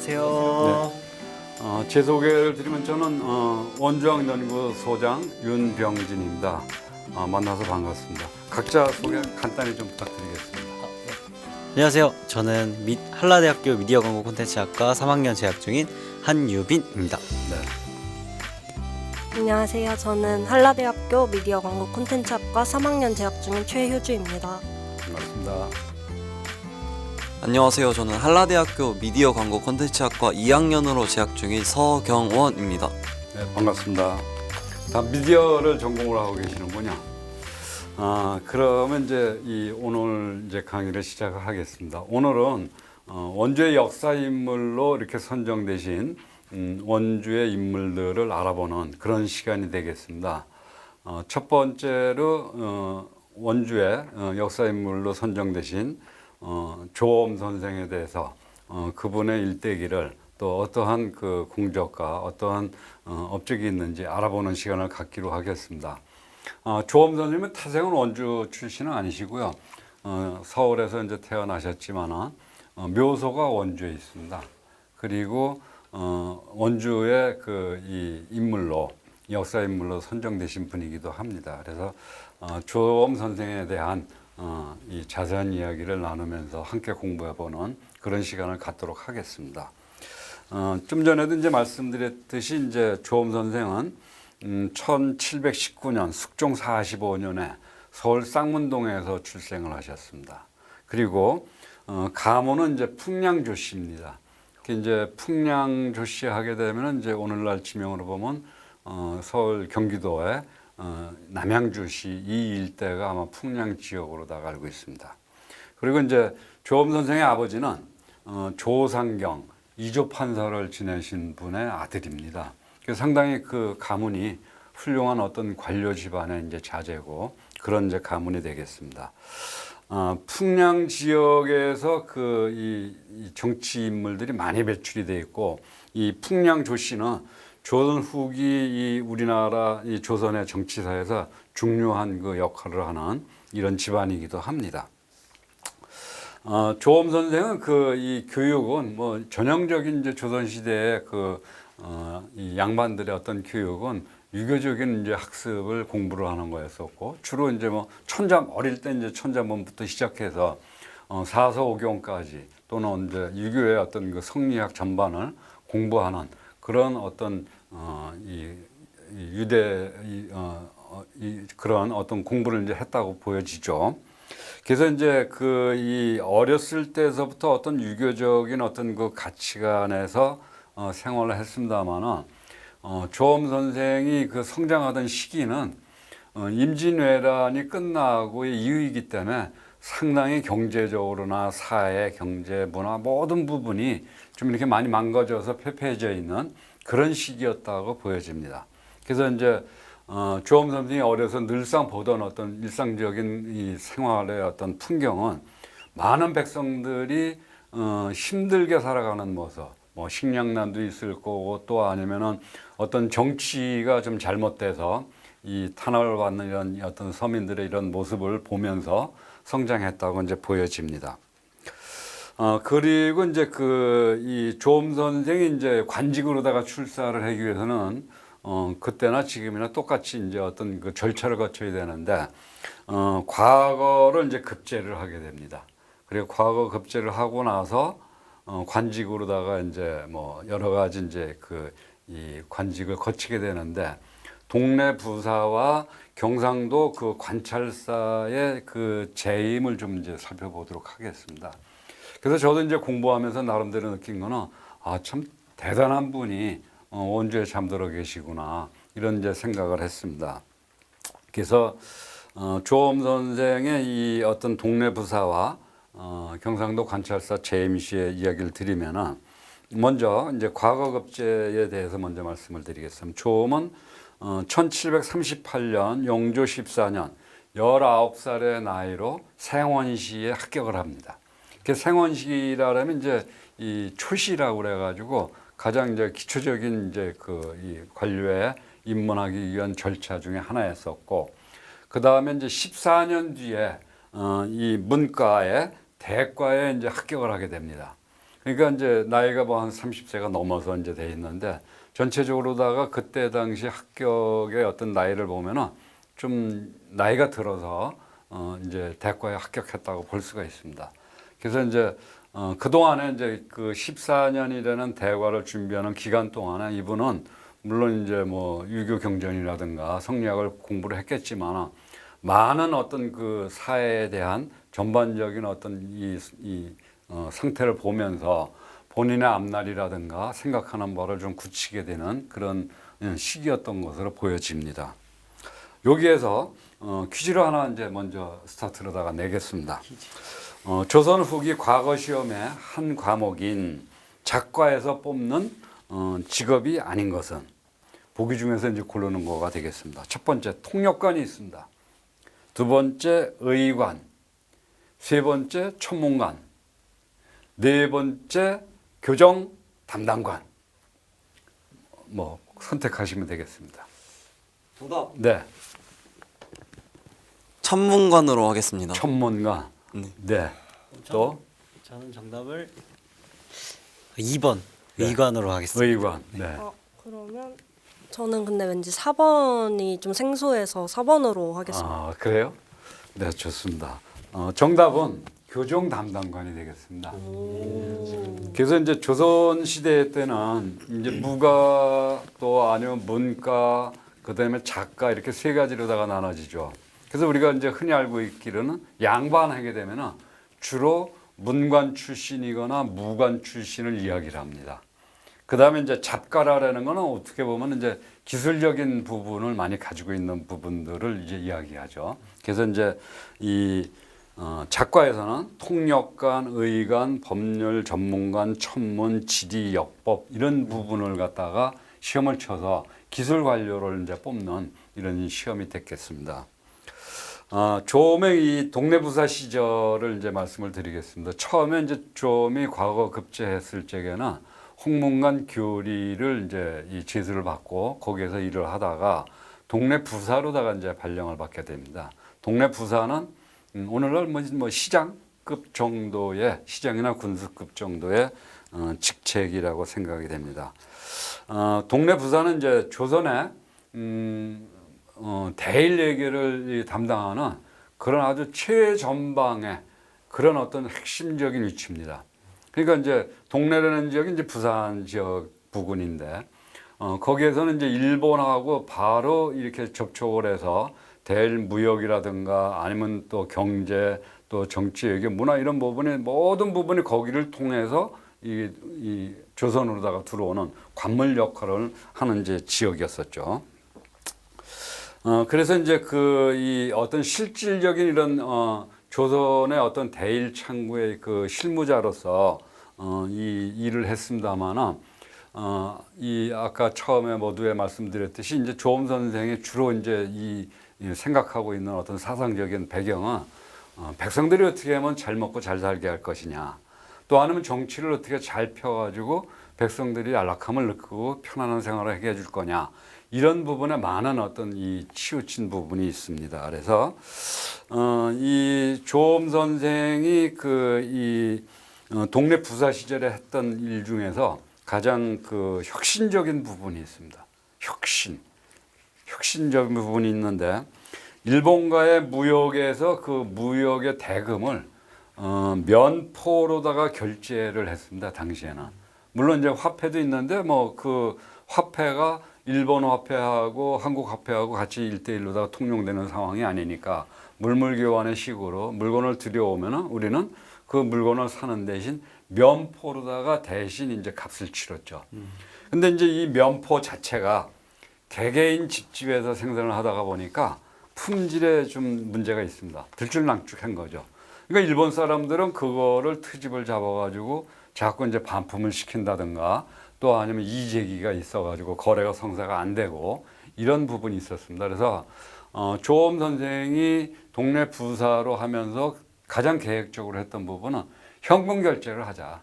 안녕하세요. 제 소개를 드리면 저는 원주학연구소장 윤병진입니다. 만나서 반갑습니다. 각자 소개 간단히 좀 부탁드리겠습니다. 안녕하세요. 저는 한라대학교 미디어 광고 콘텐츠학과 3학년 재학 중인 한유빈입니다. 네. 안녕하세요. 저는 한라대학교 미디어 광고 콘텐츠학과 3학년 재학 중인 최효주입니다. 반갑습니다. 안녕하세요. 저는 한라대학교 미디어 광고 콘텐츠학과 2학년으로 재학 중인 서경원입니다. 네, 반갑습니다. 다 미디어를 전공을 하고 계시는군요. 그러면 이제 오늘 이제 강의를 시작하겠습니다. 오늘은 원주의 역사 인물로 이렇게 선정되신 원주의 인물들을 알아보는 그런 시간이 되겠습니다. 첫 번째로 원주의 역사 인물로 선정되신 조엄 선생에 대해서 그분의 일대기를 또 어떠한 그 공적과 어떠한 업적이 있는지 알아보는 시간을 갖기로 하겠습니다. 조엄 선생님은 태생은 원주 출신은 아니시고요. 서울에서 이제 태어나셨지만은 묘소가 원주에 있습니다. 그리고 원주의 그 이 인물로 역사 인물로 선정되신 분이기도 합니다. 그래서 조엄 선생에 대한 이 자세한 이야기를 나누면서 함께 공부해보는 그런 시간을 갖도록 하겠습니다. 좀 전에도 이제 말씀드렸듯이 이제 조엄 선생은 1719년 숙종 45년에 서울 쌍문동에서 출생을 하셨습니다. 그리고 가문은 이제 풍량조씨입니다. 이제 풍량조씨 하게 되면 이제 오늘날 지명으로 보면 서울 경기도에 남양주시 이 일대가 아마 풍량 지역으로다가 알고 있습니다. 그리고 이제 조엄 선생의 아버지는 조상경 이조 판서를 지내신 분의 아들입니다. 그래서 상당히 그 가문이 훌륭한 어떤 관료 집안의 이제 자제고 그런 이제 가문이 되겠습니다. 풍량 지역에서 그 이 정치 인물들이 많이 배출이 되어 있고 이 풍량 조씨는 조선 후기 이 우리나라 이 조선의 정치사에서 중요한 그 역할을 하는 이런 집안이기도 합니다. 조엄 선생은 그 이 교육은 뭐 전형적인 이제 조선 시대의 이 양반들의 어떤 교육은 유교적인 이제 학습을 공부를 하는 거였었고 주로 이제 뭐 어릴 때 이제 천자문부터 시작해서 사서오경까지 또는 이제 유교의 어떤 그 성리학 전반을 공부하는 그런 어떤 그런 어떤 공부를 이제 했다고 보여지죠. 그래서 이제 이 어렸을 때서부터 어떤 유교적인 어떤 그 가치관에서 생활을 했습니다만은 조엄 선생이 그 성장하던 시기는 임진왜란이 끝나고 이후이기 때문에 상당히 경제적으로나 사회, 경제, 문화 모든 부분이 좀 이렇게 많이 망가져서 폐폐해져 있는 그런 시기였다고 보여집니다. 그래서 이제 조엄 선생이 어려서 늘상 보던 어떤 일상적인 이 생활의 어떤 풍경은 많은 백성들이 힘들게 살아가는 모습, 뭐 식량난도 있을 거고 또 아니면은 어떤 정치가 좀 잘못돼서 이 탄압을 받는 이런 어떤 서민들의 이런 모습을 보면서 성장했다고 이제 보여집니다. 그리고 이제 이 조엄 선생이 이제 관직으로다가 출사를 하기 위해서는 그때나 지금이나 똑같이 이제 어떤 그 절차를 거쳐야 되는데 과거를 이제 급제를 하게 됩니다. 그리고 과거 급제를 하고 나서 관직으로다가 이제 뭐 여러 가지 이제 이 관직을 거치게 되는데 동네 부사와 경상도 그 관찰사의 그 재임을 좀 이제 살펴보도록 하겠습니다. 그래서 저도 이제 공부하면서 나름대로 느낀 거는 참 대단한 분이 원주에 잠들어 계시구나 이런 이제 생각을 했습니다. 그래서 조엄 선생의 이 어떤 동네 부사와 경상도 관찰사 재임 씨의 이야기를 드리면은 먼저 이제 과거 급제에 대해서 먼저 말씀을 드리겠습니다. 조엄은 1738년 영조 14년 19살의 나이로 생원시에 합격을 합니다. 그 생원시라면 이제 이 초시라고 그래가지고 가장 이제 기초적인 이제 이 관료에 입문하기 위한 절차 중에 하나였었고, 그 다음에 이제 14년 뒤에 이 문과에 대과에 이제 합격을 하게 됩니다. 그러니까 이제 나이가 뭐 한 30세가 넘어서 이제 돼 있는데 전체적으로다가 그때 당시 합격의 어떤 나이를 보면은 좀 나이가 들어서 이제 대과에 합격했다고 볼 수가 있습니다. 그래서 이제 그동안에 이제 그 14년이라는 대과를 준비하는 기간 동안에 이분은 물론 이제 뭐 유교 경전이라든가 성리학을 공부를 했겠지만 많은 어떤 그 사회에 대한 전반적인 어떤 상태를 보면서 본인의 앞날이라든가 생각하는 바를 좀 굳히게 되는 그런 시기였던 것으로 보여집니다. 여기에서 퀴즈를 하나 이제 먼저 스타트로다가 내겠습니다. 조선 후기 과거 시험의 한 과목인 작과에서 뽑는 직업이 아닌 것은 보기 중에서 이제 고르는 거가 되겠습니다. 첫 번째 통역관이 있습니다. 두 번째 의관, 세 번째 천문관, 네 번째 교정 담당관. 뭐 선택하시면 되겠습니다. 정답. 네, 천문관으로 하겠습니다. 천문관. 네. 네. 또 저는 정답을 2번 네. 의관으로 하겠습니다. 의관. 네. 그러면 저는 근데 왠지 4번이 좀 생소해서 4번으로 하겠습니다. 아, 그래요? 네, 좋습니다. 정답은 교정 담당관이 되겠습니다. 그래서 이제 조선 시대 때는 이제 무가 또 아니면 문과 그다음에 작가 이렇게 세 가지로다가 나눠지죠. 그래서 우리가 이제 흔히 알고 있기로는 양반하게 되면은 주로 문관 출신이거나 무관 출신을 이야기를 합니다. 그다음에 이제 잡가라라는 거는 어떻게 보면 이제 기술적인 부분을 많이 가지고 있는 부분들을 이제 이야기하죠. 그래서 이제 이 작과에서는 통역관, 의관, 법률 전문관, 천문, 지리, 역법 이런 부분을 갖다가 시험을 쳐서 기술 관료를 이제 뽑는 이런 시험이 됐겠습니다. 조음의 이 동네 부사 시절을 이제 말씀을 드리겠습니다. 처음에 이제 조음이 과거 급제했을 적에는 홍문관 교리를 이제 이 제수를 받고 거기에서 일을 하다가 동네 부사로다가 이제 발령을 받게 됩니다. 동네 부사는 오늘날 뭐 시장급 정도의 시장이나 군수급 정도의 직책이라고 생각이 됩니다. 동네 부사는 이제 조선의 대일 예계를 담당하는 그런 아주 최전방의 그런 어떤 핵심적인 위치입니다. 그러니까 이제 동네라는 지역이 이제 부산 지역 부근인데 거기에서는 이제 일본하고 바로 이렇게 접촉을 해서 대일 무역이라든가 아니면 또 경제 또 정치 외교 문화 이런 부분이 모든 부분이 거기를 통해서 이 조선으로다가 들어오는 관물 역할을 하는 이제 지역이었었죠. 그래서 이제 이 어떤 실질적인 이런 조선의 어떤 대일 창구의 그 실무자로서 이 일을 했습니다만은 이 아까 처음에 모두에 말씀드렸듯이 이제 조음 선생이 주로 이제 이 생각하고 있는 어떤 사상적인 배경은 백성들이 어떻게 하면 잘 먹고 잘 살게 할 것이냐, 또 아니면 정치를 어떻게 잘 펴가지고 백성들이 안락함을 느끼고 편안한 생활을 하게 해줄 거냐, 이런 부분에 많은 어떤 이 치우친 부분이 있습니다. 그래서 이 조음 선생이 이 동네 부사 시절에 했던 일 중에서 가장 그 혁신적인 부분이 있습니다. 혁신적인 부분이 있는데 일본과의 무역에서 그 무역의 대금을 면포로다가 결제를 했습니다. 당시에는 물론 이제 화폐도 있는데 뭐 그 화폐가 일본 화폐하고 한국 화폐하고 같이 1대1로다가 통용되는 상황이 아니니까 물물교환의 식으로 물건을 들여오면은 우리는 그 물건을 사는 대신 면포로다가 대신 이제 값을 치렀죠. 근데 이제 이 면포 자체가 개개인 집집에서 생산을 하다가 보니까 품질에 좀 문제가 있습니다. 들쭉날쭉한 거죠. 그러니까 일본 사람들은 그거를 트집을 잡아가지고 자꾸 이제 반품을 시킨다든가 또 아니면 이재기가 있어가지고 거래가 성사가 안 되고 이런 부분이 있었습니다. 그래서 조음 선생이 동네 부사로 하면서 가장 계획적으로 했던 부분은 현금 결제를 하자.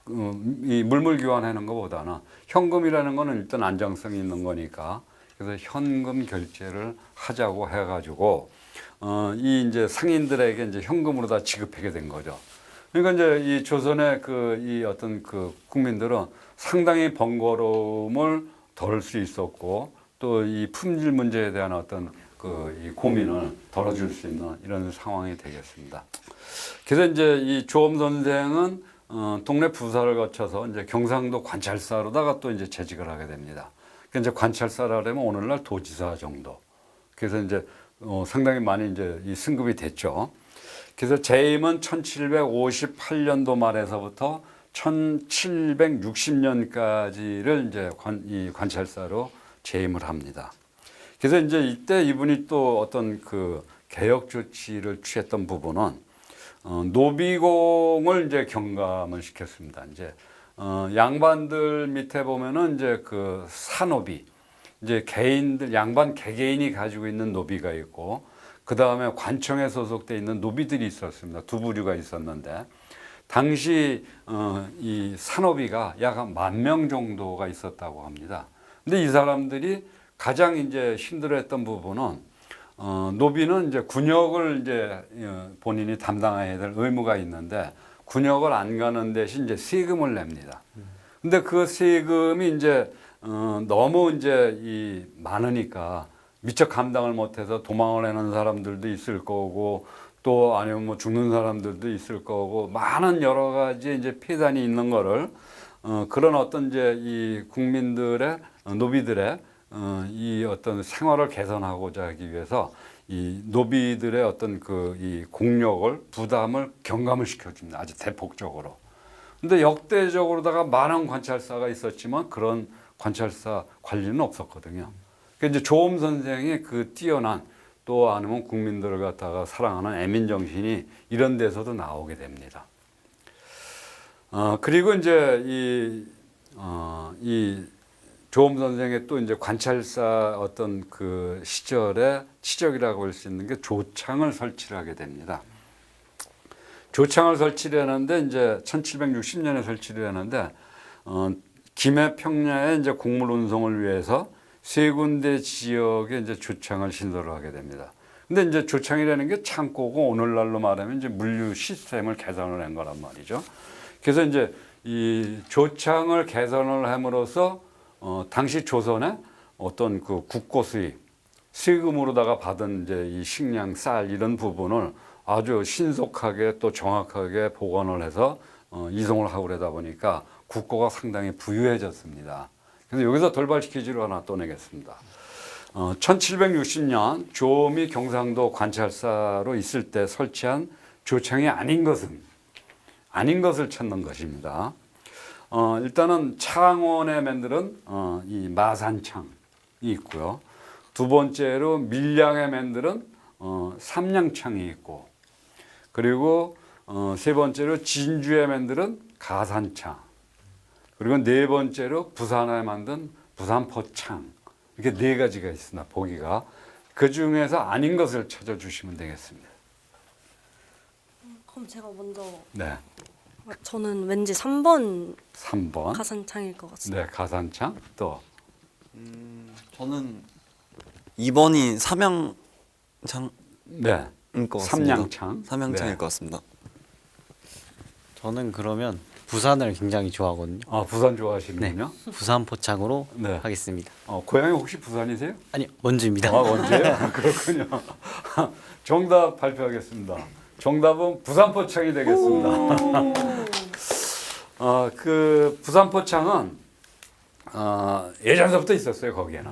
이 물물 교환하는 것보다는 현금이라는 거는 일단 안정성이 있는 거니까 그래서 현금 결제를 하자고 해가지고 이 이제 상인들에게 이제 현금으로 다 지급하게 된 거죠. 그러니까 이제 이 조선의 이 어떤 국민들은 상당히 번거로움을 덜을 수 있었고 또 이 품질 문제에 대한 어떤 이 고민을 덜어줄 수 있는 이런 상황이 되겠습니다. 그래서 이제 이 조엄 선생은 동네 부사를 거쳐서 이제 경상도 관찰사로다가 또 이제 재직을 하게 됩니다. 그러니까 이제 관찰사라면 오늘날 도지사 정도. 그래서 이제 상당히 많이 이제 이 승급이 됐죠. 그래서 재임은 1758년도 말에서부터 1760년까지를 이제 이 관찰사로 재임을 합니다. 그래서 이제 이때 이분이 또 어떤 개혁 조치를 취했던 부분은 노비공을 이제 경감을 시켰습니다. 이제 양반들 밑에 보면은 이제 사노비, 이제 개인들 양반 개개인이 가지고 있는 노비가 있고 그 다음에 관청에 소속돼 있는 노비들이 있었습니다. 두 부류가 있었는데 당시 이 산노비가 약 10,000명 정도가 있었다고 합니다. 근데 이 사람들이 가장 이제 힘들어했던 부분은 노비는 이제 군역을 이제 본인이 담당해야 될 의무가 있는데 군역을 안 가는 대신 이제 세금을 냅니다. 근데 그 세금이 이제 너무 이제 많으니까 미처 감당을 못해서 도망을 하는 사람들도 있을 거고 또 아니면 뭐 죽는 사람들도 있을 거고 많은 여러 가지 이제 폐단이 있는 거를 그런 어떤 이제 이 국민들의 노비들의 이 어떤 생활을 개선하고자 하기 위해서 이 노비들의 어떤 이 공력을 부담을 경감을 시켜줍니다. 아주 대폭적으로. 근데 역대적으로다가 많은 관찰사가 있었지만 그런 관찰사 관리는 없었거든요. 그러니까 이제 조엄 선생의 뛰어난 또 아니면 국민들을 갖다가 사랑하는 애민 정신이 이런 데서도 나오게 됩니다. 그리고 이제 이 조엄 선생의 또 이제 관찰사 어떤 시절의 치적이라고 할 수 있는 게 조창을 설치를 하게 됩니다. 조창을 설치를 하는데 이제 1760년에 설치를 하는데 김해 평야에 이제 곡물 운송을 위해서 세 군데 지역에 이제 조창을 신설을 하게 됩니다. 근데 이제 조창이라는 게 창고고 오늘날로 말하면 이제 물류 시스템을 개선을 한 거란 말이죠. 그래서 이제 이 조창을 개선을 함으로써 당시 조선의 어떤 국고 수입, 세금으로다가 받은 이제 이 식량, 쌀 이런 부분을 아주 신속하게 또 정확하게 보관을 해서 이송을 하고 그러다 보니까 국고가 상당히 부유해졌습니다. 그래서 여기서 돌발 퀴즈를 하나 또 내겠습니다. 1760년 조엄이 경상도 관찰사로 있을 때 설치한 조창이 아닌 것을 찾는 것입니다. 일단은 창원에 만드는 이 마산창이 있고요. 두 번째로 밀양에 만드는 삼량창이 있고, 그리고 세 번째로 진주에 만드는 가산창, 그리고 네 번째로 부산에 만든 부산포창, 이렇게 네 가지가 있습니다. 보기가 그 중에서 아닌 것을 찾아주시면 되겠습니다. 그럼 제가 먼저 네, 저는 왠지 3번 3번. 가산창일 것 같습니다. 네, 가산창 또 저는 2번이 삼양창인 네, 것 같습니다. 삼양창. 삼양창일 네. 것 같습니다. 저는 그러면 부산을 굉장히 좋아하거든요. 아, 부산 좋아하시는군요. 부산 포창으로 네. 하겠습니다. 고향이 혹시 부산이세요? 아니, 원주입니다. 아, 원주예요? 그렇군요. 정답 발표하겠습니다. 정답은 부산포창이 되겠습니다. 부산포창은 예전서부터 있었어요, 거기에는.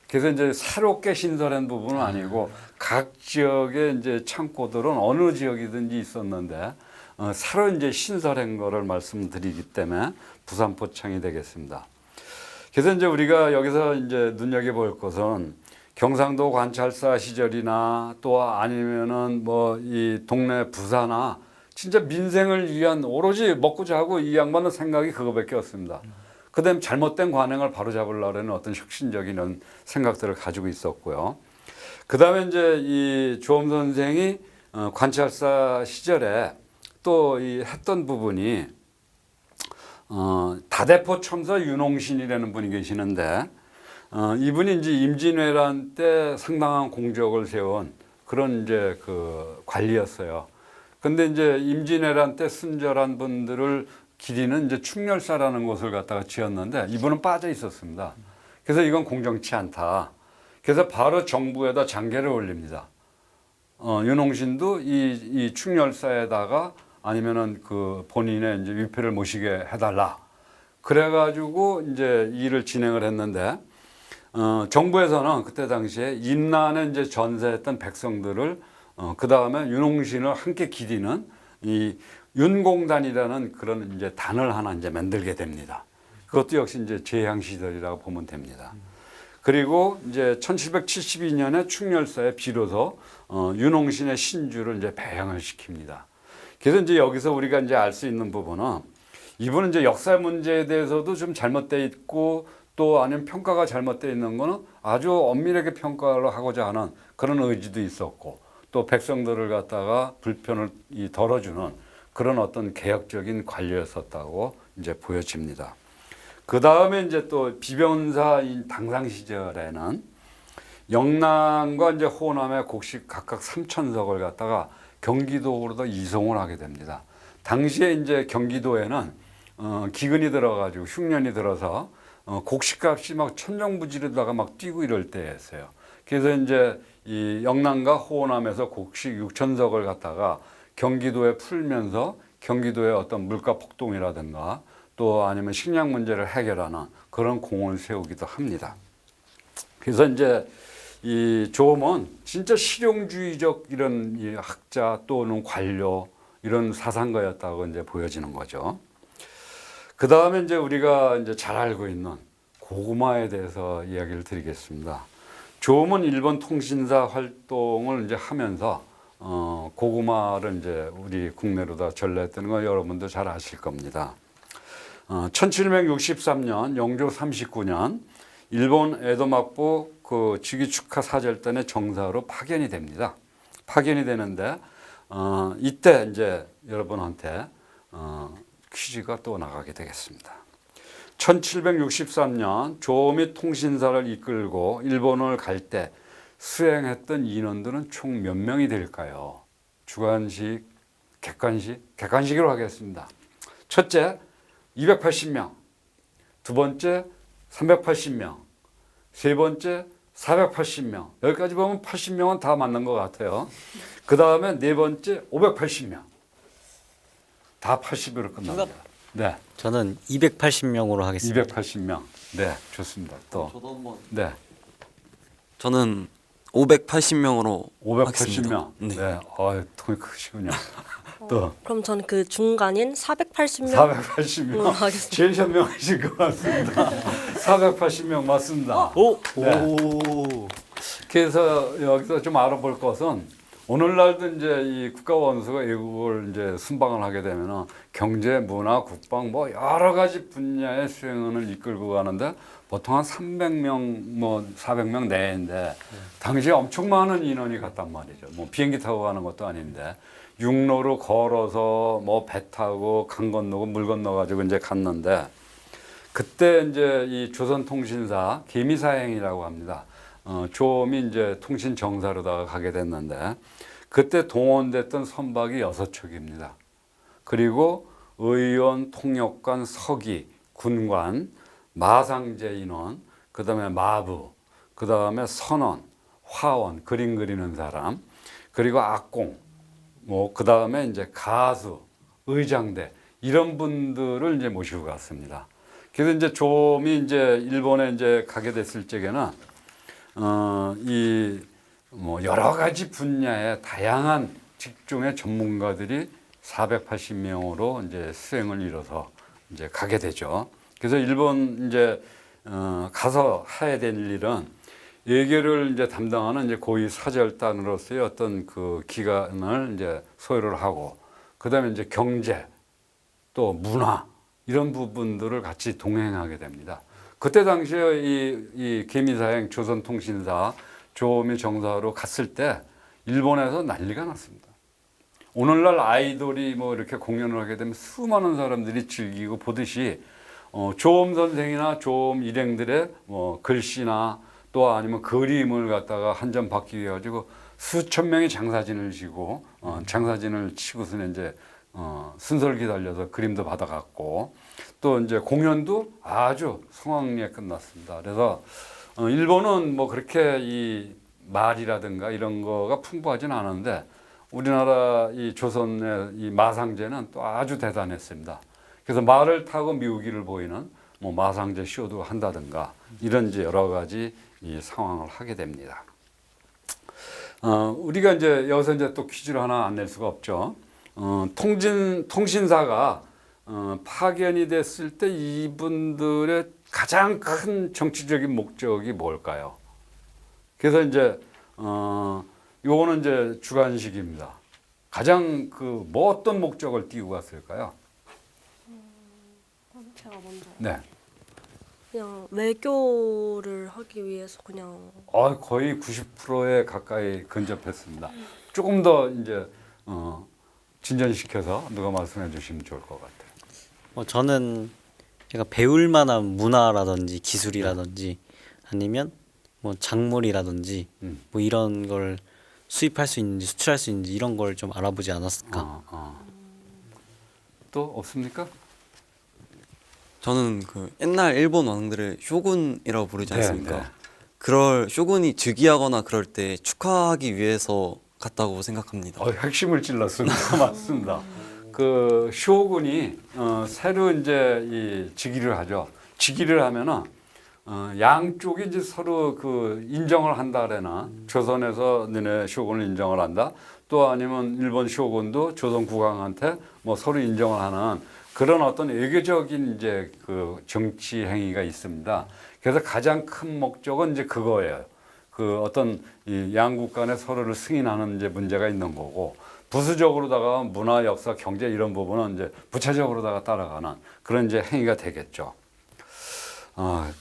그래서 이제 새롭게 신설한 부분은 아니고 각 지역의 이제 창고들은 어느 지역이든지 있었는데 새로 이제 신설한 거를 말씀드리기 때문에 부산포창이 되겠습니다. 그래서 이제 우리가 여기서 이제 눈여겨볼 것은 경상도 관찰사 시절이나 또 아니면은 뭐 이 동네 부사나 진짜 민생을 위한 오로지 먹고자 하고 이 양반의 생각이 그거밖에 없습니다. 그다음 잘못된 관행을 바로잡으려는 어떤 혁신적인 생각들을 가지고 있었고요. 그다음에 이제 이 조엄 선생이 관찰사 시절에 또 이 했던 부분이 다대포 첨사 윤홍신이라는 분이 계시는데 이분이 이제 임진왜란 때 상당한 공적을 세운 그런 이제 관리였어요. 근데 이제 임진왜란 때 순절한 분들을 기리는 이제 충렬사라는 곳을 갖다가 지었는데 이분은 빠져 있었습니다. 그래서 이건 공정치 않다. 그래서 바로 정부에다 장계를 올립니다. 윤홍신도 이 충렬사에다가 아니면은 그 본인의 이제 위패를 모시게 해달라. 그래가지고 이제 일을 진행을 했는데 정부에서는 그때 당시에 임난에 이제 전세했던 백성들을 그 다음에 윤홍신을 함께 기리는 이 윤공단이라는 그런 이제 단을 하나 이제 만들게 됩니다. 그것도 역시 이제 재향 시절이라고 보면 됩니다. 그리고 이제 1772년에 충렬사에 비로소 윤홍신의 신주를 이제 배양을 시킵니다. 그래서 이제 여기서 우리가 이제 알 수 있는 부분은 이분은 이제 역사 문제에 대해서도 좀 잘못돼 있고 또 아니면 평가가 잘못돼 있는 거는 아주 엄밀하게 평가를 하고자 하는 그런 의지도 있었고 또 백성들을 갖다가 불편을 덜어주는 그런 어떤 개혁적인 관료였었다고 이제 보여집니다. 그 다음에 이제 또 비변사인 당상 시절에는 영남과 이제 호남의 곡식 각각 3,000석을 갖다가 경기도로 이송을 하게 됩니다. 당시에 이제 경기도에는 기근이 들어가지고 흉년이 들어서 곡식값이 막 천정부지르다가 막 뛰고 이럴 때였어요. 그래서 이제 이 영남과 호남에서 곡식 6,000석을 갖다가 경기도에 풀면서 경기도의 어떤 물가 폭동이라든가 또 아니면 식량 문제를 해결하는 그런 공을 세우기도 합니다. 그래서 이제 이 조음은 진짜 실용주의적 이런 이 학자 또는 관료 이런 사상가였다고 이제 보여지는 거죠. 그 다음에 이제 우리가 이제 잘 알고 있는 고구마에 대해서 이야기를 드리겠습니다. 조음은 일본 통신사 활동을 이제 하면서 고구마를 이제 우리 국내로다 전래했다는 거 여러분도 잘 아실 겁니다. 1763년 영조 39년 일본 에도막부 그 직위축하 사절단의 정사로 파견이 됩니다. 파견이 되는데 이때 이제 여러분한테 퀴즈가 또 나가게 되겠습니다. 1763년 조미 통신사를 이끌고 일본을 갈 때 수행했던 인원들은 총 몇 명이 될까요? 주관식, 객관식? 객관식으로 하겠습니다. 첫째, 280명. 두 번째, 380명. 세 번째, 480명. 여기까지 보면 80명은 다 맞는 것 같아요. 그 다음에 네 번째, 580명. 다 80으로 끝납니다. 네. 저는 280명으로 하겠습니다. 280명. 네, 좋습니다. 또. 저도 한번. 네. 저는 580명으로 580명. 네. 네. 통이 크시군요. 또. 그럼 저는 그 중간인 480명 480명. 하겠습니다. 제일 현명하신 것 같습니다. 480명 맞습니다. 오! 네. 오! 그래서 여기서 좀 알아볼 것은 오늘날도 이제 이 국가원수가 외국을 이제 순방을 하게 되면은 경제, 문화, 국방 뭐 여러 가지 분야의 수행을 이끌고 가는데 보통 한 300명 뭐 400명 내인데 당시에 엄청 많은 인원이 갔단 말이죠. 뭐 비행기 타고 가는 것도 아닌데 육로로 걸어서 뭐 배 타고 강 건너고 물 건너 가지고 이제 갔는데 그때 이제 이 조선통신사 계미사행이라고 합니다. 조음이 이제 통신 정사로다가 가게 됐는데 그때 동원됐던 선박이 6척입니다. 그리고 의원, 통역관, 서기, 군관, 마상제 인원, 그다음에 마부, 그다음에 선원, 화원, 그림 그리는 사람, 그리고 악공, 뭐 그다음에 이제 가수, 의장대 이런 분들을 이제 모시고 갔습니다. 그래서 이제 조음이 이제 일본에 이제 가게 됐을 적에는 이 뭐 여러 가지 분야의 다양한 직종의 전문가들이 480명으로 이제 수행을 이뤄서 이제 가게 되죠. 그래서 일본 이제 가서 해야 될 일은 예계를 이제 담당하는 이제 고위 사절단으로서의 어떤 그 기간을 이제 소요를 하고 그다음에 이제 경제 또 문화 이런 부분들을 같이 동행하게 됩니다. 그때 당시에 이 계미사행 조선통신사 조미 정사로 갔을 때 일본에서 난리가 났습니다. 오늘날 아이돌이 뭐 이렇게 공연을 하게 되면 수많은 사람들이 즐기고 보듯이 조음 선생이나 조음 일행들의 뭐 글씨나 또 아니면 그림을 갖다가 한 점 받기 위해 가지고 수천 명이 장사진을 지고 장사진을 치고서는 이제 순서를 기다려서 그림도 받아갔고 또 이제 공연도 아주 성황리에 끝났습니다. 그래서 일본은 뭐 그렇게 이 말이라든가 이런 거가 풍부하지는 않은데 우리나라 이 조선의 이 마상제는 또 아주 대단했습니다. 그래서 말을 타고 미우기를 보이는 뭐 마상제 쇼도 한다든가 이런 이제 여러 가지 이 상황을 하게 됩니다. 우리가 이제 여기서 이제 또 퀴즈를 하나 안 낼 수가 없죠. 통신사가 파견이 됐을 때 이분들의 가장 큰 정치적인 목적이 뭘까요? 그래서 이제 요거는 이제 주관식입니다. 가장 그 뭐 어떤 목적을 띄고 갔을까요? 제가 먼저 네. 그냥 외교를 하기 위해서 그냥 거의 90%에 가까이 근접했습니다. 조금 더 이제 진전시켜서 누가 말씀해 주시면 좋을 것 같아요. 저는 제가 배울 만한 문화라든지 기술이라든지 아니면 뭐 작물이라든지 뭐 이런 걸 수입할 수 있는지 수출할 수 있는지 이런 걸 좀 알아보지 않았을까. 또 없습니까? 저는 그 옛날 일본 왕들을 쇼군이라고 부르지 않습니까? 네. 그럴 쇼군이 즉위하거나 그럴 때 축하하기 위해서 갔다고 생각합니다. 핵심을 찔렀습니다. 맞습니다. 그 쇼군이 새로 이제 이 즉위를 하죠. 즉위를 하면은 양쪽이 이제 서로 그 인정을 한다 그래나 조선에서 너네 쇼군을 인정을 한다. 또 아니면 일본 쇼군도 조선 국왕한테 뭐 서로 인정을 하는 그런 어떤 외교적인 이제 그 정치 행위가 있습니다. 그래서 가장 큰 목적은 이제 그거예요. 그 어떤 이 양국 간에 서로를 승인하는 이제 문제가 있는 거고 부수적으로다가 문화, 역사, 경제 이런 부분은 이제 부차적으로다가 따라가는 그런 이제 행위가 되겠죠.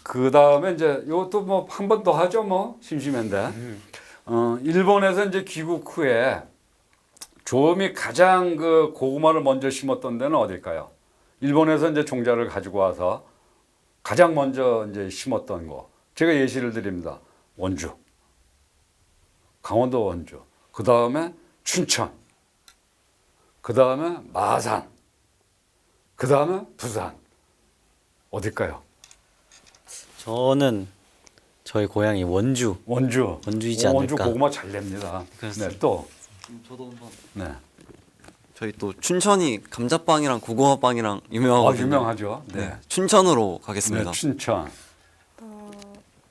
그 다음에 이제 이것도 뭐 한 번 더 하죠, 뭐 심심한데. 일본에서 이제 귀국 후에 조음이 가장 그 고구마를 먼저 심었던 데는 어딜까요? 일본에서 이제 종자를 가지고 와서 가장 먼저 이제 심었던 거. 제가 예시를 드립니다. 원주, 강원도 원주. 그 다음에 춘천. 그 다음에 마산. 그 다음에 부산. 어딜까요? 저는 저희 고향이 원주이지 않을까. 원주 고구마 잘 냅니다. 네, 또. 저도 한번. 네. 저희 또 춘천이 감자빵이랑 고구마빵이랑 유명하거든요. 유명하죠. 네. 네, 춘천으로 가겠습니다. 네, 춘천.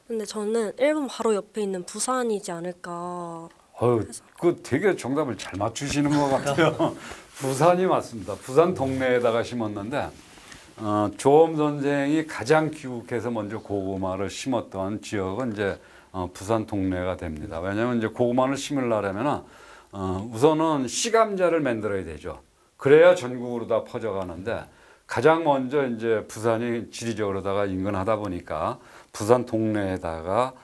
근데 저는 일본 바로 옆에 있는 부산이지 않을까. 그 되게 정답을 잘 맞추시는 것 같아요. 부산이 맞습니다. 부산 동네에다가 심었는데 조엄 선생이 가장 귀국해서 먼저 고구마를 심었던 지역은 이제 부산 동네가 됩니다. 왜냐하면 이제 고구마를 심으려면은 우선은 씨감자를 만들어야 되죠. 그래야 전국으로 다 퍼져가는데 가장 먼저 이제 부산이 지리적으로다가 인근하다 보니까 부산 동네에다가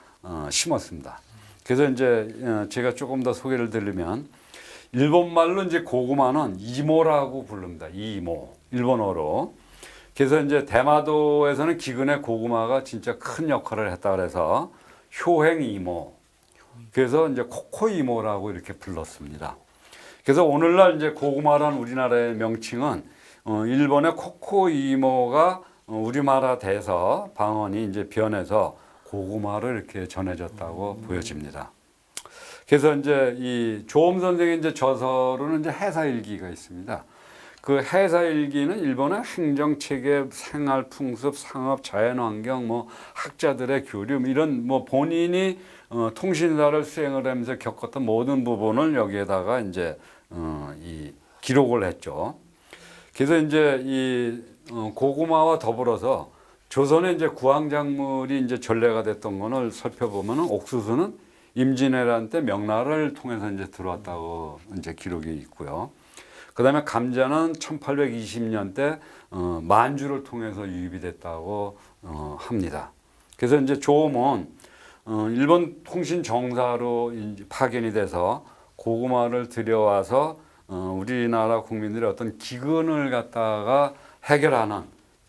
심었습니다. 그래서 이제 제가 조금 더 소개를 드리면 일본 말로 이제 고구마는 이모라고 부릅니다. 이모, 일본어로. 그래서 이제 대마도에서는 기근에 고구마가 진짜 큰 역할을 했다 그래서 효행 이모. 그래서 이제 코코 이모라고 이렇게 불렀습니다. 그래서 오늘날 이제 고구마란 우리나라의 명칭은 일본의 코코 이모가 우리말화 돼서 방언이 이제 변해서 고구마를 이렇게 전해졌다고 보여집니다. 그래서 이제 이 조엄 선생의 이제 저서로는 이제 해사일기가 있습니다. 그 해사일기는 일본의 행정 체계, 생활 풍습, 상업, 자연환경, 뭐 학자들의 교류 이런 뭐 본인이 통신사를 수행을 하면서 겪었던 모든 부분을 여기에다가 이제 이 기록을 했죠. 그래서 이제 이 고구마와 더불어서 조선의 이제 구황작물이 이제 전래가 됐던 거를 살펴보면은 옥수수는 임진왜란 때 명나라를 통해서 이제 들어왔다고 이제 기록이 있고요. 그다음에 감자는 1820년 때 만주를 통해서 유입이 됐다고 합니다. 그래서 이제 조엄은 일본 통신 정사로 이제 파견이 돼서 고구마를 들여와서 우리나라 국민들의 어떤 기근을 갖다가 해결하는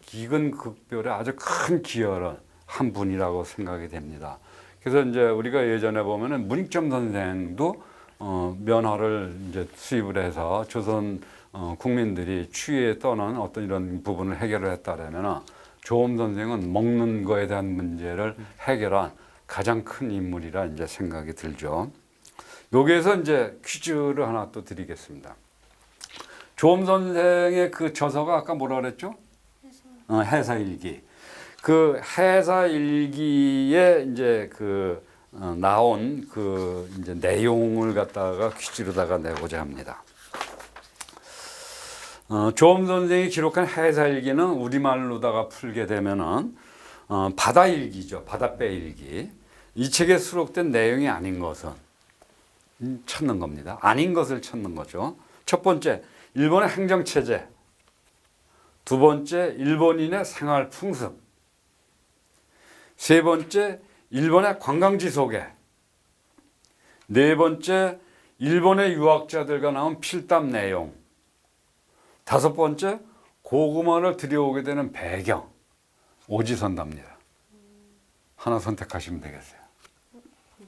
기근 극복에 아주 큰 기여를 한 분이라고 생각이 됩니다. 그래서 이제 우리가 예전에 보면은 문익점 선생도 면화를 이제 수입을 해서 조선 국민들이 추위에 떠는 어떤 이런 부분을 해결을 했다라면 조엄 선생은 먹는 거에 대한 문제를 해결한 가장 큰 인물이라 이제 생각이 들죠. 여기에서 이제 퀴즈를 하나 또 드리겠습니다. 조엄 선생의 그 저서가 아까 뭐라 그랬죠? 해사일기. 그 해사일기에 이제 그 나온 그 이제 내용을 갖다가 퀴즈로다가 내고자 합니다. 조엄 선생이 기록한 해사일기는 우리말로다가 풀게 되면은 바다일기죠. 바다배일기. 이 책에 수록된 내용이 아닌 것은 찾는 겁니다. 아닌 것을 찾는 거죠. 첫 번째, 일본의 행정체제. 두 번째, 일본인의 생활 풍습. 세 번째, 일본의 관광지 소개. 네 번째, 일본의 유학자들과 나온 필담 내용. 다섯 번째, 고구마를 들여오게 되는 배경. 오지선답니다. 하나 선택하시면 되겠어요.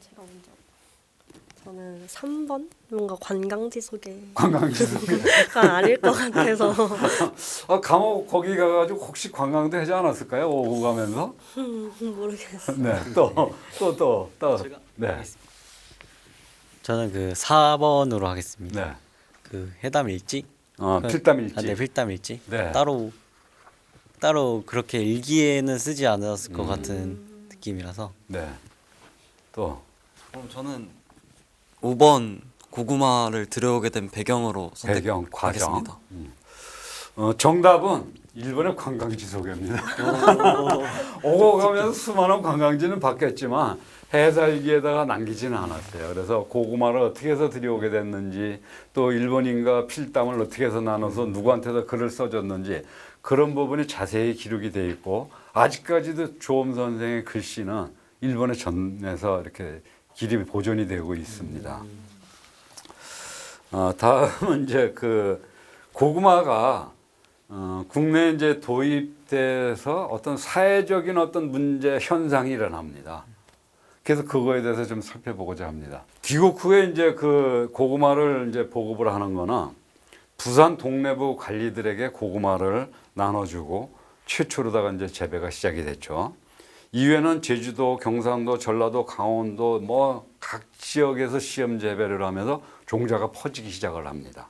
제가 먼저. 저는 3번 뭔가 관광지 소개가 관광지 소개. 아닐 것 같아서 감옥 거기 가가지고 혹시 관광도 하지 않았을까요? 오고 가면서? 모르겠어요. 네, 또. 제가 네, 저는 그 4번으로 하겠습니다. 네. 그 해담 일지? 필담 일지. 네, 필담 일지. 네. 따로 그렇게 일기에는 쓰지 않았을 것 같은 느낌이라서. 네. 또 그럼 저는 5번 고구마를 들여오게 된 배경으로 배경 과정. 선택하겠습니다. 정답은 일본의 관광지 소개입니다. 오고 가면서 수많은 관광지는 봤겠지만 해사일기에다가 남기지는 않았어요. 그래서 고구마를 어떻게 해서 들여오게 됐는지 또 일본인과 필담을 어떻게 해서 나눠서 누구한테서 글을 써줬는지 그런 부분이 자세히 기록이 되어 있고 아직까지도 조엄 선생의 글씨는 일본에 전해서 이렇게 기립이 보존이 되고 있습니다. 다음은 이제 그 고구마가 국내에 이제 도입돼서 어떤 사회적인 어떤 문제 현상이 일어납니다. 그래서 그거에 대해서 좀 살펴보고자 합니다. 귀국 후에 이제 그 고구마를 이제 보급을 하는 거는 부산 동래부 관리들에게 고구마를 나눠주고 최초로다가 이제 재배가 시작이 됐죠. 이후에는 제주도, 경상도, 전라도, 강원도 뭐 각 지역에서 시험 재배를 하면서 종자가 퍼지기 시작을 합니다.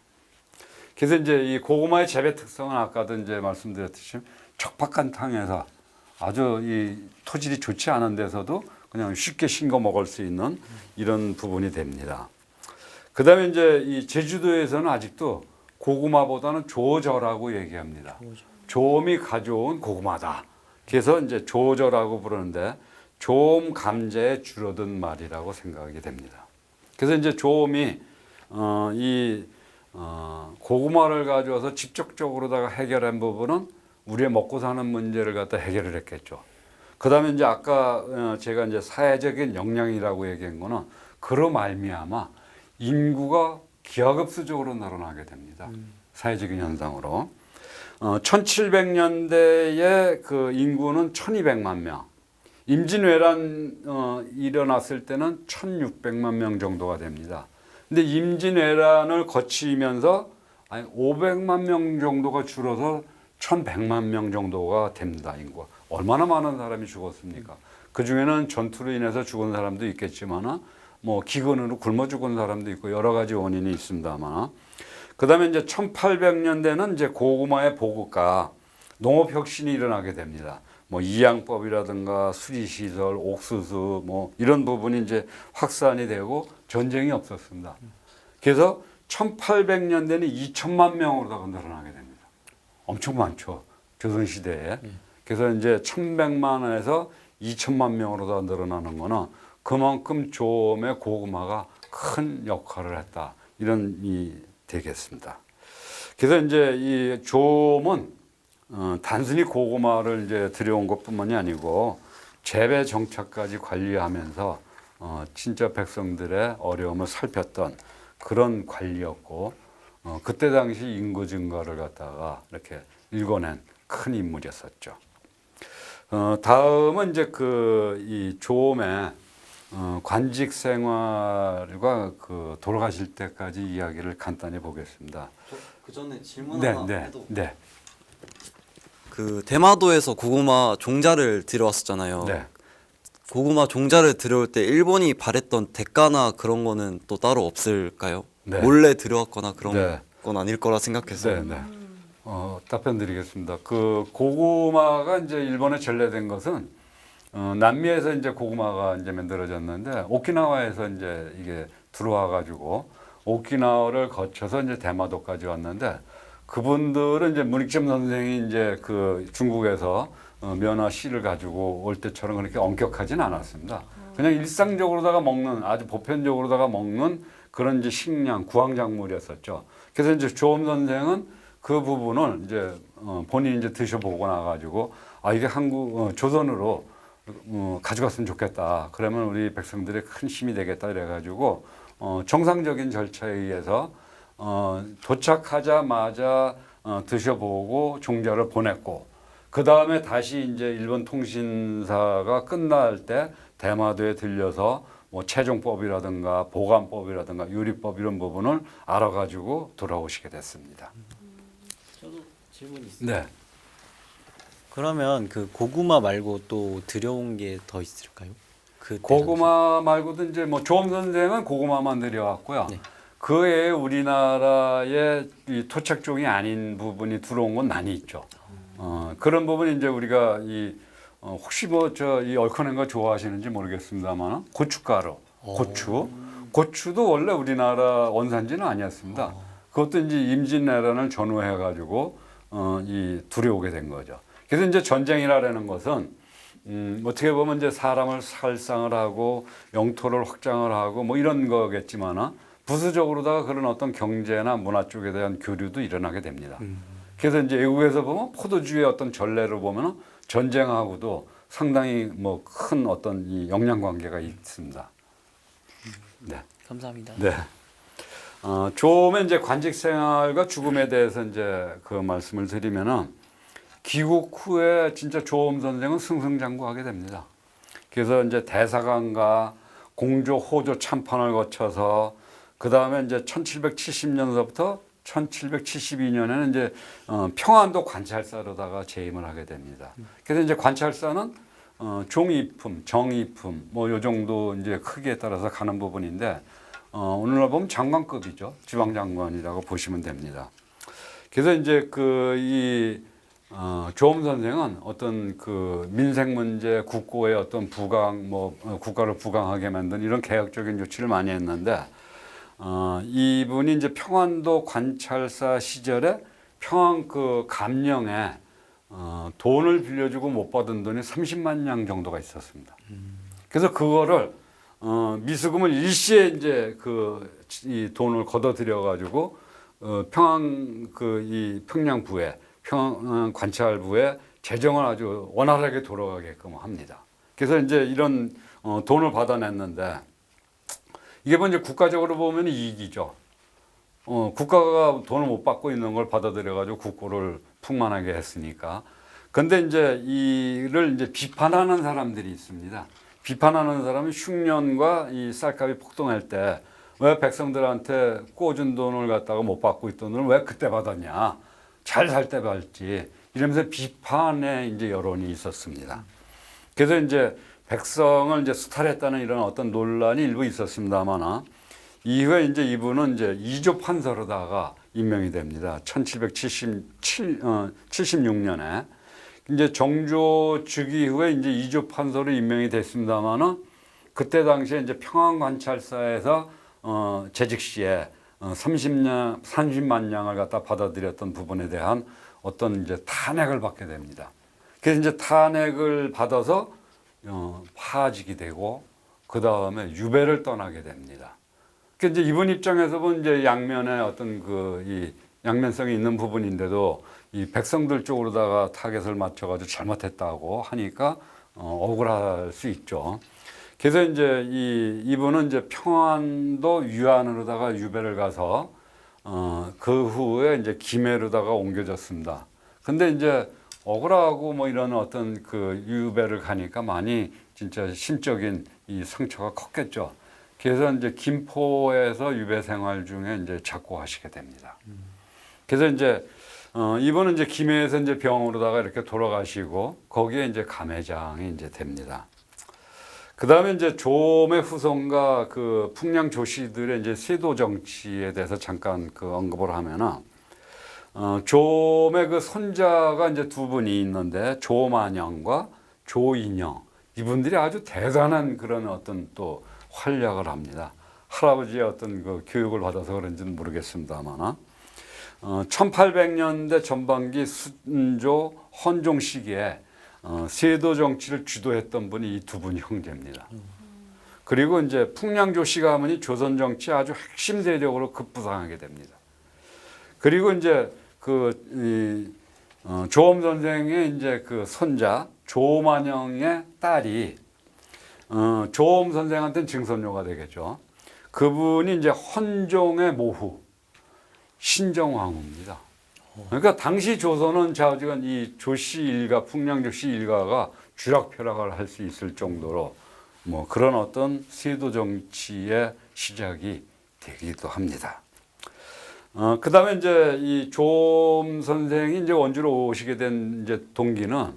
그래서 이제 이 고구마의 재배 특성은 아까도 이제 말씀드렸듯이 척박한 땅에서 아주 이 토질이 좋지 않은 데서도 그냥 쉽게 싱거 먹을 수 있는 이런 부분이 됩니다. 그다음에 이제 이 제주도에서는 아직도 고구마보다는 조저라고 얘기합니다. 조음이 가져온 고구마다. 그래서 이제 조저라고 부르는데 조음 감자에 줄어든 말이라고 생각이 됩니다. 그래서 이제 조음이 고구마를 가져와서 직접적으로다가 해결한 부분은 우리의 먹고 사는 문제를 갖다 해결을 했겠죠. 그다음에 이제 아까 제가 이제 사회적인 역량이라고 얘기한 거는 그로 말미암아 인구가 기하급수적으로 늘어나게 됩니다. 사회적인 현상으로. 1700년대에 그 인구는 1200만 명. 임진왜란 일어났을 때는 1600만 명 정도가 됩니다. 근데 임진왜란을 거치면서 500만 명 정도가 줄어서 1100만 명 정도가 됩니다. 인구가. 얼마나 많은 사람이 죽었습니까? 그 중에는 전투로 인해서 죽은 사람도 있겠지만 뭐 기근으로 굶어 죽은 사람도 있고 여러 가지 원인이 있습니다만 그다음에 이제 1800년대는 이제 고구마의 보급과 농업 혁신이 일어나게 됩니다. 뭐 이양법이라든가 수리시설, 옥수수 뭐 이런 부분이 이제 확산이 되고 전쟁이 없었습니다. 그래서 1800년대는 2천만 명으로다가 늘어나게 됩니다. 엄청 많죠. 조선시대에. 그래서 이제 1100만에서 2천만 명으로 다 늘어나는 거는 그만큼 조음의 고구마가 큰 역할을 했다. 이런 이 되겠습니다. 그래서 이제 이 조음은 단순히 고구마를 이제 들여온 것뿐만이 아니고 재배 정책까지 관리하면서 진짜 백성들의 어려움을 살폈던 그런 관리였고 그때 당시 인구 증가를 갖다가 이렇게 일궈낸 큰 인물이었었죠. 다음은 이제 그 이 조음의 관직 생활과 그 돌아가실 때까지 이야기를 간단히 보겠습니다. 그 전에 질문 네, 하나 네, 해도 네, 그 대마도에서 고구마 종자를 들여왔었잖아요. 네. 고구마 종자를 들여올 때 일본이 바랬던 대가나 그런 거는 또 따로 없을까요? 네. 몰래 들여왔거나 그런 네. 건 아닐 거라 생각해서. 네, 네. 답변 드리겠습니다. 그 고구마가 이제 일본에 전래된 것은 남미에서 이제 고구마가 이제 만들어졌는데 오키나와에서 이제 이게 들어와 가지고 오키나와를 거쳐서 이제 대마도까지 왔는데 그분들은 이제 문익점 선생이 이제 그 중국에서 면화 씨를 가지고 올 때처럼 그렇게 엄격하진 않았습니다. 그냥 일상적으로다가 먹는 아주 보편적으로다가 먹는 그런 이제 식량 구황작물이었었죠. 그래서 이제 조엄 선생은 그 부분을 이제 본인이 이제 드셔보고 나가지고 아 이게 조선으로 가져갔으면 좋겠다. 그러면 우리 백성들의 큰 힘이 되겠다 이래가지고 정상적인 절차에 의해서 도착하자마자 드셔보고 종자를 보냈고 그 다음에 다시 이제 일본 통신사가 끝날 때 대마도에 들려서 뭐 채종법이라든가 보관법이라든가 유리법 이런 부분을 알아가지고 돌아오시게 됐습니다. 저도 질문이 있어요. 네. 그러면 그 고구마 말고 또 들여온 게 더 있을까요? 그 고구마 말고도 이제 뭐 조엄 선생은 고구마만 들여왔고요. 네. 그 외에 우리나라의 이 토착종이 아닌 부분이 들어온 건 많이 있죠. 그런 부분이 이제 우리가 혹시 뭐 이 얼큰한 거 좋아하시는지 모르겠습니다만 고춧가루, 고추도 원래 우리나라 원산지는 아니었습니다. 그것도 이제 임진왜란을 전후해 가지고 들여오게 된 거죠. 그래서 이제 전쟁이라는 것은 어떻게 보면 이제 사람을 살상을 하고 영토를 확장을 하고 뭐 이런 거겠지만 부수적으로다가 그런 어떤 경제나 문화 쪽에 대한 교류도 일어나게 됩니다. 그래서 이제 외국에서 보면 포도주의 어떤 전례를 보면 전쟁하고도 상당히 뭐 큰 어떤 이 영향 관계가 있습니다. 네. 감사합니다. 네. 조엄의 이제 관직 생활과 죽음에 대해서 이제 그 말씀을 드리면은 귀국 후에 진짜 조엄 선생은 승승장구하게 됩니다. 그래서 이제 대사관과 공조, 호조 참판을 거쳐서 그 다음에 이제 1770년서부터 1772년에는 이제 평안도 관찰사로다가 재임을 하게 됩니다. 그래서 이제 관찰사는 종이품, 정이품 뭐 요 정도 이제 크기에 따라서 가는 부분인데 오늘날 보면 장관급이죠. 지방장관이라고 보시면 됩니다. 그래서 이제 조엄 선생은 어떤 그 민생 문제, 국고의 어떤 부강, 국가를 부강하게 만든 이런 개혁적인 조치를 많이 했는데 이분이 이제 평안도 관찰사 시절에 평안 그 감령에 돈을 빌려주고 못 받은 돈이 30만 냥 정도가 있었습니다. 그래서 그거를 미수금을 일시에 이제 이 돈을 걷어들여 가지고 평안 이 평양부에 평안 관찰부에 재정을 아주 원활하게 돌아가게끔 합니다. 그래서 이제 이런 돈을 받아냈는데 이게 뭐 이제 국가적으로 보면 이익이죠. 국가가 돈을 못 받고 있는 걸 받아들여 가지고 국고를 풍만하게 했으니까. 근데 이제 이를 이제 비판하는 사람들이 있습니다. 비판하는 사람이 흉년과 이 쌀값이 폭등할 때 왜 백성들한테 꿔준 돈을 갖다가 못 받고 있던 돈을 왜 그때 받았냐. 잘 살 때 받지. 이러면서 비판의 이제 여론이 있었습니다. 그래서 이제 백성을 이제 수탈했다는 이런 어떤 논란이 일부 있었습니다만 이후에 이제 이분은 이제 이조 판서로다가 임명이 됩니다. 1776년에 이제 정조 즉위 후에 이제 이조 판서로 임명이 됐습니다만은 그때 당시에 이제 평안관찰사에서 재직 시에 30만 냥을 갖다 받아들였던 부분에 대한 어떤 이제 탄핵을 받게 됩니다. 그래서 이제 탄핵을 받아서 파직이 되고 그 다음에 유배를 떠나게 됩니다. 그러니까 이제 이분 입장에서 보면 이제 양면에 어떤 이 양면성이 있는 부분인데도 이 백성들 쪽으로다가 타겟을 맞춰가지고 잘못했다고 하니까 억울할 수 있죠. 그래서 이제 이분은 이제 평안도 유안으로다가 유배를 가서 그 후에 이제 김해로다가 옮겨졌습니다. 근데 이제 억울하고 뭐 이런 어떤 그 유배를 가니까 많이 진짜 심적인 이 상처가 컸겠죠. 그래서 이제 김포에서 유배 생활 중에 이제 작곡하시게 됩니다. 그래서 이제 이분은 이제 김해에서 이제 병으로다가 이렇게 돌아가시고 거기에 이제 감회장이 이제 됩니다. 그 다음에 이제 조음의 후손과 그 풍량 조씨들의 이제 세도 정치에 대해서 잠깐 그 언급을 하면은 조음의 그 손자가 이제 두 분이 있는데 조만영과 조인영 이분들이 아주 대단한 그런 어떤 또 활약을 합니다. 할아버지의 어떤 그 교육을 받아서 그런지는 모르겠습니다만 1800년대 전반기 순조 헌종 시기에 세도 정치를 주도했던 분이 이 두 분 형제입니다. 그리고 이제 풍량조씨 가문이 조선 정치 아주 핵심 세력으로 급부상하게 됩니다. 그리고 이제 조엄 선생의 이제 그 손자 조만영의 딸이 조엄 선생한테는 증손녀가 되겠죠. 그분이 이제 헌종의 모후 신정왕후입니다. 그러니까 당시 조선은 좌우지간 이 조씨 일가, 풍량조씨 일가가 쥐락펴락을 할 수 있을 정도로 뭐 그런 어떤 세도 정치의 시작이 되기도 합니다. 그 다음에 이제 이 조엄 선생이 이제 원주로 오시게 된 이제 동기는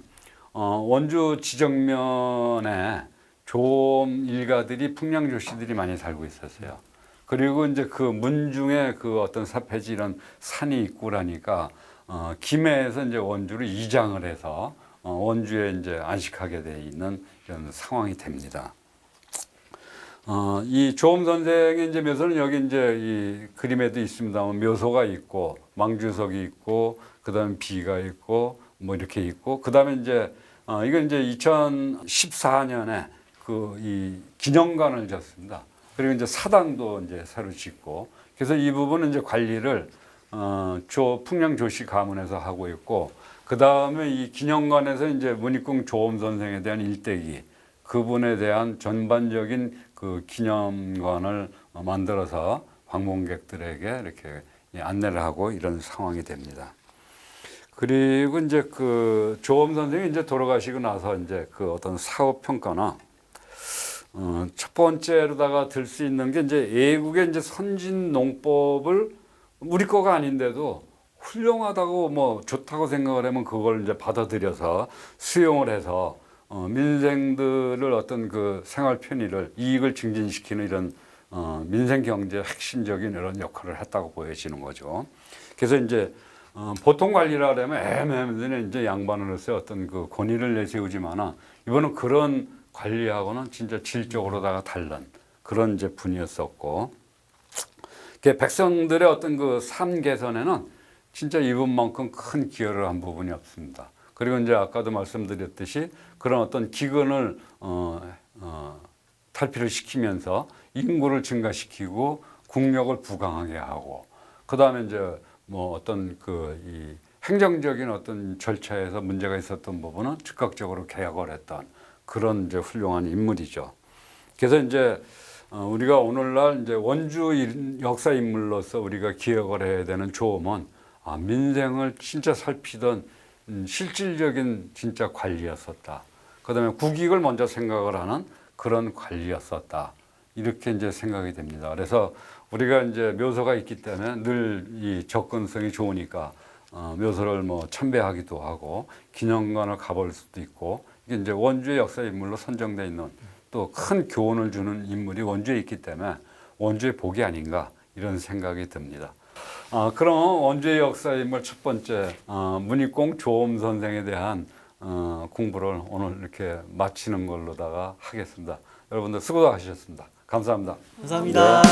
원주 지정면에 조엄 일가들이 풍량조씨들이 많이 살고 있었어요. 그리고 이제 그 문중에 그 어떤 사패지 이런 산이 있고 그러니까 김해에서 이제 원주를 이장을 해서 원주에 이제 안식하게 돼 있는 이런 상황이 됩니다. 이 조엄 선생의 이제 묘소는 여기 이제 이 그림에도 있습니다만 묘소가 있고 망주석이 있고 그다음에 비가 있고 뭐 이렇게 있고 그다음에 이제 이건 이제 2014년에 그 이 기념관을 졌습니다. 그리고 이제 사당도 이제 새로 짓고 그래서 이 부분은 이제 관리를 풍량조씨 가문에서 하고 있고 그 다음에 이 기념관에서 이제 문익궁 조엄 선생에 대한 일대기 그분에 대한 전반적인 그 기념관을 만들어서 방문객들에게 이렇게 안내를 하고 이런 상황이 됩니다. 그리고 이제 그 조엄 선생이 이제 돌아가시고 나서 이제 그 어떤 사업 평가나 첫 번째로다가 들 수 있는 게 이제 애국의 이제 선진 농법을 우리 거가 아닌데도 훌륭하다고 뭐 좋다고 생각을 하면 그걸 이제 받아들여서 수용을 해서 민생들을 어떤 그 생활 편의를 이익을 증진시키는 이런 민생 경제 핵심적인 이런 역할을 했다고 보여지는 거죠. 그래서 이제 보통 관리를 하려면 애매하면 이제 양반으로서의 어떤 그 권위를 내세우지만은 이번은 그런 관리하고는 진짜 질적으로다가 다른 그런 이제 분이었었고, 백성들의 어떤 그 삶 개선에는 진짜 이분만큼 큰 기여를 한 부분이 없습니다. 그리고 이제 아까도 말씀드렸듯이 그런 어떤 기근을 탈피를 시키면서 인구를 증가시키고 국력을 부강하게 하고, 그 다음에 이제 뭐 어떤 그 이 행정적인 어떤 절차에서 문제가 있었던 부분은 즉각적으로 개혁을 했던 그런 이제 훌륭한 인물이죠. 그래서 이제 우리가 오늘날 이제 원주 역사 인물로서 우리가 기억을 해야 되는 조엄은 민생을 진짜 살피던 실질적인 진짜 관리였었다. 그다음에 국익을 먼저 생각을 하는 그런 관리였었다. 이렇게 이제 생각이 됩니다. 그래서 우리가 이제 묘소가 있기 때문에 늘 이 접근성이 좋으니까 묘소를 뭐 참배하기도 하고 기념관을 가볼 수도 있고, 이게 이제 원주의 역사 인물로 선정되어 있는 또 큰 교훈을 주는 인물이 원주에 있기 때문에 원주의 복이 아닌가 이런 생각이 듭니다. 그럼 원주의 역사 인물 첫 번째 문익공 조엄 선생에 대한 공부를 오늘 이렇게 마치는 걸로다가 하겠습니다. 여러분들 수고하셨습니다. 감사합니다. 감사합니다.